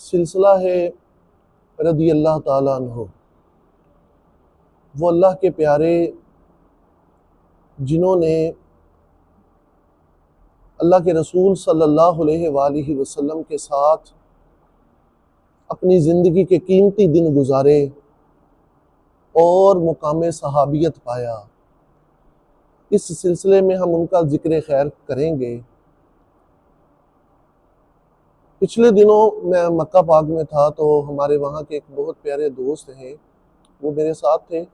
سلسلہ ہے رضی اللہ تعالیٰ عنہ، وہ اللہ کے پیارے جنہوں نے اللہ کے رسول صلی اللہ علیہ وآلہ وسلم کے ساتھ اپنی زندگی کے قیمتی دن گزارے اور مقام صحابیت پایا۔ اس سلسلے میں ہم ان کا ذکر خیر کریں گے۔ پچھلے دنوں میں مکہ پاک میں تھا تو ہمارے وہاں کے ایک بہت پیارے دوست ہیں، وہ میرے ساتھ تھے،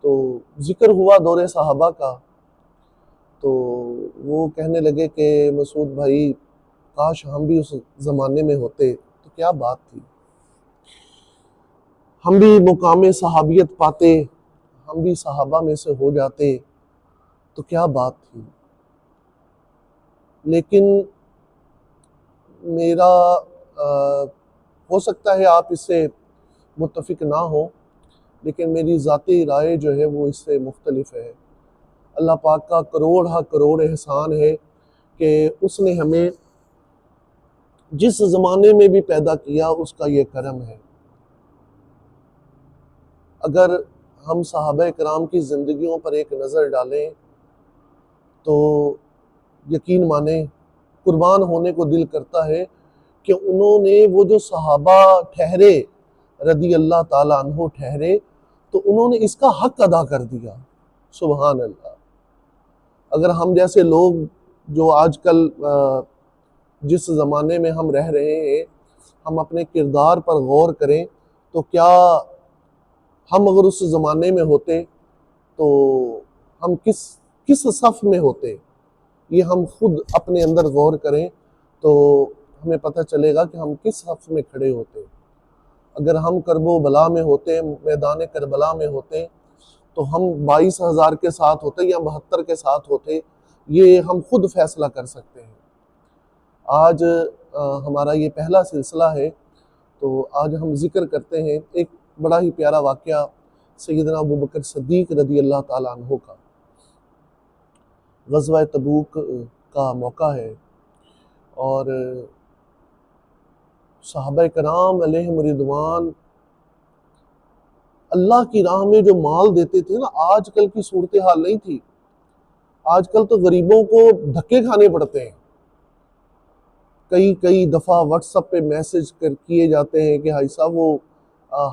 تو ذکر ہوا دور صحابہ کا، تو وہ کہنے لگے کہ مسعود بھائی کاش ہم بھی اس زمانے میں ہوتے تو کیا بات تھی، ہم بھی مقام صحابیت پاتے، ہم بھی صحابہ میں سے ہو جاتے تو کیا بات تھی۔ لیکن میرا ہو سکتا ہے آپ اس سے متفق نہ ہو، لیکن میری ذاتی رائے جو ہے وہ اس سے مختلف ہے۔ اللہ پاک کا کروڑ احسان ہے کہ اس نے ہمیں جس زمانے میں بھی پیدا کیا اس کا یہ کرم ہے۔ اگر ہم صحابہ کرام کی زندگیوں پر ایک نظر ڈالیں تو یقین مانیں قربان ہونے کو دل کرتا ہے کہ انہوں نے وہ جو صحابہ ٹھہرے رضی اللہ تعالیٰ عنہ ٹھہرے تو انہوں نے اس کا حق ادا کر دیا۔ سبحان اللہ۔ اگر ہم جیسے لوگ جو آج کل جس زمانے میں ہم رہ رہے ہیں ہم اپنے کردار پر غور کریں تو کیا ہم اگر اس زمانے میں ہوتے تو ہم کس صف میں ہوتے، یہ ہم خود اپنے اندر غور کریں تو ہمیں پتہ چلے گا کہ ہم کس صف میں کھڑے ہوتے۔ اگر ہم کرب و بلا میں ہوتے، میدان کربلا میں ہوتے تو ہم 22,000 کے ساتھ ہوتے یا 72 کے ساتھ ہوتے، یہ ہم خود فیصلہ کر سکتے ہیں۔ آج ہمارا یہ پہلا سلسلہ ہے تو آج ہم ذکر کرتے ہیں ایک بڑا ہی پیارا واقعہ سیدنا ابوبکر صدیق رضی اللہ تعالیٰ عنہ کا۔ غزوہ تبوک کا موقع ہے اور صحابہ کرام علیہم رضوان اللہ کی راہ میں جو مال دیتے تھے نا، آج کل کی صورتحال نہیں تھی۔ آج کل تو غریبوں کو دھکے کھانے پڑتے ہیں، کئی دفعہ واٹس ایپ پہ میسج کیے جاتے ہیں کہ بھائی صاحب وہ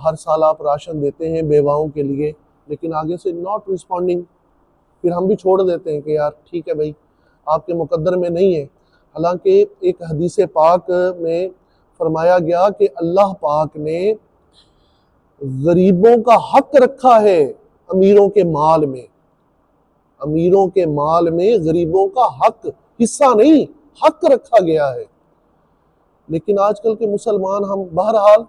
ہر سال آپ راشن دیتے ہیں بیواؤں کے لیے، لیکن آگے سے ناٹ رسپونڈنگ، پھر ہم بھی چھوڑ دیتے ہیں کہ یار ٹھیک ہے بھائی آپ کے مقدر میں نہیں ہے۔ حالانکہ ایک حدیث پاک میں فرمایا گیا کہ اللہ پاک نے غریبوں کا حق رکھا ہے امیروں کے مال میں، امیروں کے مال میں غریبوں کا حق، حصہ نہیں، حق رکھا گیا ہے۔ لیکن آج کل کے مسلمان ہم بہرحال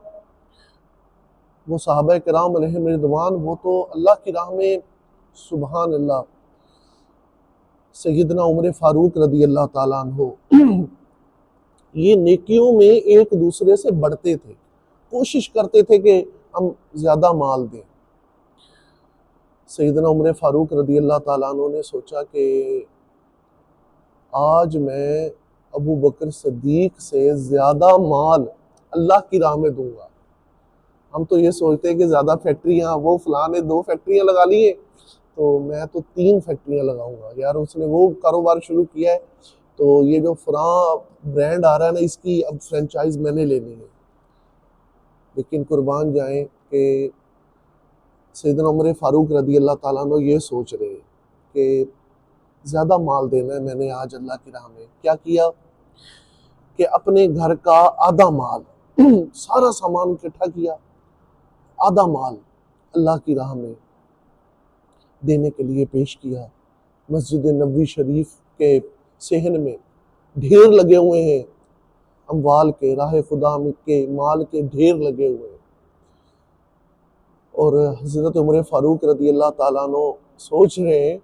وہ صحابہ کرام علیہم رضوان وہ تو اللہ کی راہ میں سبحان اللہ، سیدنا عمر فاروق رضی اللہ تعالیٰ عنہ یہ نیکیوں میں ایک دوسرے سے بڑھتے تھے، کوشش کرتے تھے کہ ہم زیادہ مال دیں۔ سیدنا عمر فاروق رضی اللہ تعالیٰ عنہ نے سوچا کہ آج میں ابو بکر صدیق سے زیادہ مال اللہ کی راہ میں دوں گا۔ ہم تو یہ سوچتے ہیں کہ زیادہ فیکٹریاں، وہ فلاں نے 2 فیکٹریاں لگا لی ہیں تو میں تو 3 فیکٹریاں لگاؤں گا، یار اس نے وہ کاروبار شروع کیا ہے تو یہ جو فلاں برانڈ آ رہا ہے نا اس کی اب فرینچائز میں نے لینی ہے۔ لیکن قربان جائیں کہ سیدنا عمر فاروق رضی اللہ تعالیٰ عنہ یہ سوچ رہے کہ زیادہ مال دینا ہے میں نے آج اللہ کی راہ میں۔ کیا کیا کہ اپنے گھر کا آدھا مال سارا سامان اکٹھا کیا، آدھا مال اللہ کی راہ میں دینے کے لیے پیش کیا۔ مسجد نبوی شریف کے صحن میں ڈھیر لگے ہوئے ہیں اموال کے، راہ خدا کے مال کے ڈھیر لگے ہوئے ہیں، اور حضرت عمر فاروق رضی اللہ تعالیٰ عنہ سوچ رہے ہیں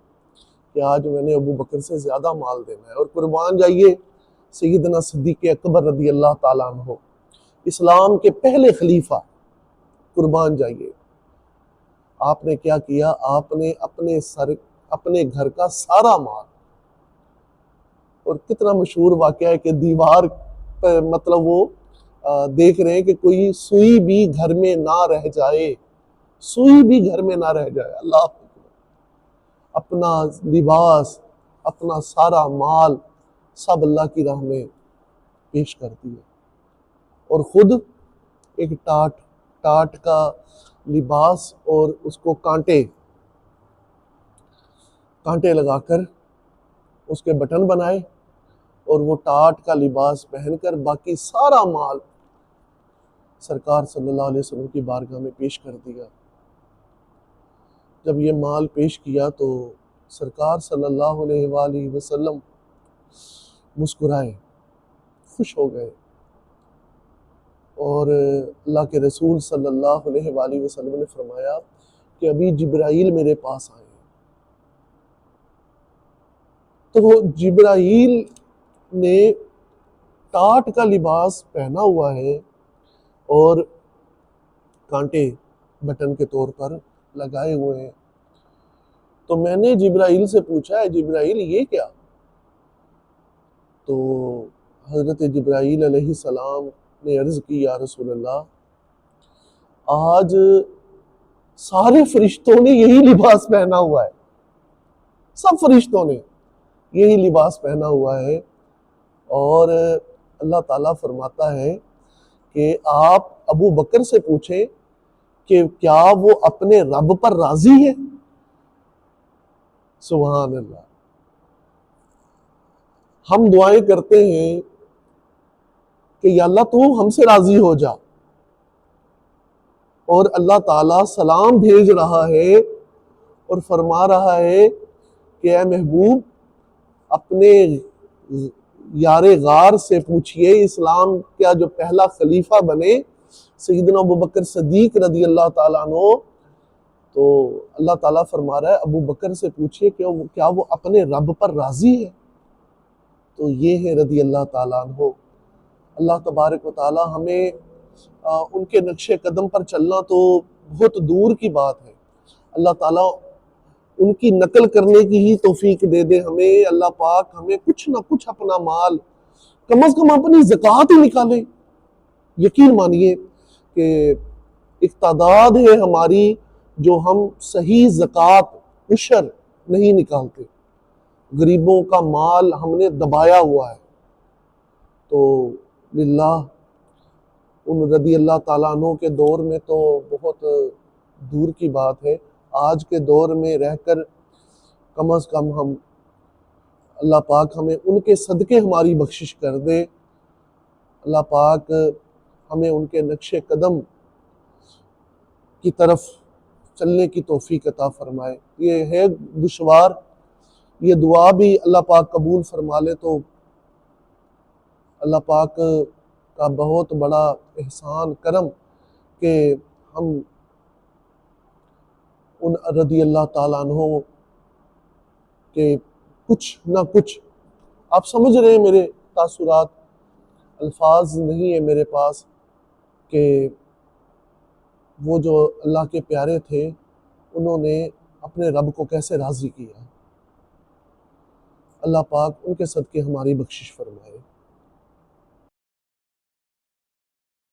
کہ آج میں نے ابو بکر سے زیادہ مال دینا ہے۔ اور قربان جائیے سیدنا صدیق اکبر رضی اللہ تعالیٰ عنہ اسلام کے پہلے خلیفہ، قربان جائیے آپ نے کیا کیا، آپ نے اپنے گھر کا سارا مال، اور کتنا مشہور واقعہ ہے کہ دیوار پر مطلب وہ دیکھ رہے ہیں کہ کوئی سوئی بھی گھر میں نہ رہ جائے، سوئی بھی گھر میں نہ رہ جائے۔ اللہ اپنا لباس، اپنا سارا مال سب اللہ کی راہ میں پیش کرتی ہے، اور خود ایک ٹاٹ کا لباس اور اس کو کانٹے لگا کر اس کے بٹن بنائے، اور وہ ٹاٹ کا لباس پہن کر باقی سارا مال سرکار صلی اللہ علیہ وسلم کی بارگاہ میں پیش کر دیا۔ جب یہ مال پیش کیا تو سرکار صلی اللہ علیہ وآلہ وسلم مسکرائے، خوش ہو گئے، اور اللہ کے رسول صلی اللہ علیہ وآلہ وسلم نے فرمایا کہ ابھی جبرائیل میرے پاس آئے، تو وہ جبرائیل نے ٹاٹ کا لباس پہنا ہوا ہے اور کانٹے بٹن کے طور پر لگائے ہوئے ہیں۔ تو میں نے جبرائیل سے پوچھا، ہے جبرائیل یہ کیا؟ تو حضرت جبرائیل علیہ السلام نے عرض کی، یا رسول اللہ، آج سارے فرشتوں نے یہی لباس پہنا ہوا ہے، سب فرشتوں نے یہی لباس پہنا ہوا ہے، اور اللہ تعالیٰ فرماتا ہے کہ آپ ابو بکر سے پوچھیں کہ کیا وہ اپنے رب پر راضی ہے؟ سبحان اللہ۔ ہم دعائیں کرتے ہیں کہ یا اللہ تو ہم سے راضی ہو جا، اور اللہ تعالیٰ سلام بھیج رہا ہے اور فرما رہا ہے کہ اے محبوب، اپنے یار غار سے پوچھئے اسلام کا جو پہلا خلیفہ بنے سیدنا ابو بکر صدیق رضی اللہ تعالیٰ عنہ، تو اللہ تعالیٰ فرما رہا ہے ابو بکر سے پوچھئے کہ کیا وہ اپنے رب پر راضی ہے؟ تو یہ ہے رضی اللہ تعالیٰ عنہ۔ اللہ تبارک و تعالیٰ ہمیں ان کے نقش قدم پر چلنا تو بہت دور کی بات ہے، اللہ تعالیٰ ان کی نقل کرنے کی ہی توفیق دے دے ہمیں۔ اللہ پاک ہمیں کچھ نہ کچھ اپنا مال، کم از کم اپنی زکوٰۃ ہی نکالے۔ یقین مانیے کہ ایک تعداد ہے ہماری جو ہم صحیح زکوٰۃ عشر نہیں نکالتے، غریبوں کا مال ہم نے دبایا ہوا ہے۔ تو للہ ان رضی اللہ تعالیٰ عنہ کے دور میں تو بہت دور کی بات ہے، آج کے دور میں رہ کر کم از کم ہم اللہ پاک ہمیں ان کے صدقے ہماری بخشش کر دے، اللہ پاک ہمیں ان کے نقش قدم کی طرف چلنے کی توفیق عطا فرمائے۔ یہ ہے دشوار، یہ دعا بھی اللہ پاک قبول فرما لے تو اللہ پاک کا بہت بڑا احسان کرم کہ ہم ان رضی اللہ تعالیٰ عنہ کہ کچھ نہ کچھ، آپ سمجھ رہے ہیں میرے تاثرات، الفاظ نہیں ہے میرے پاس کہ وہ جو اللہ کے پیارے تھے انہوں نے اپنے رب کو کیسے راضی کیا۔ اللہ پاک ان کے صدقے ہماری بخشش فرمائے۔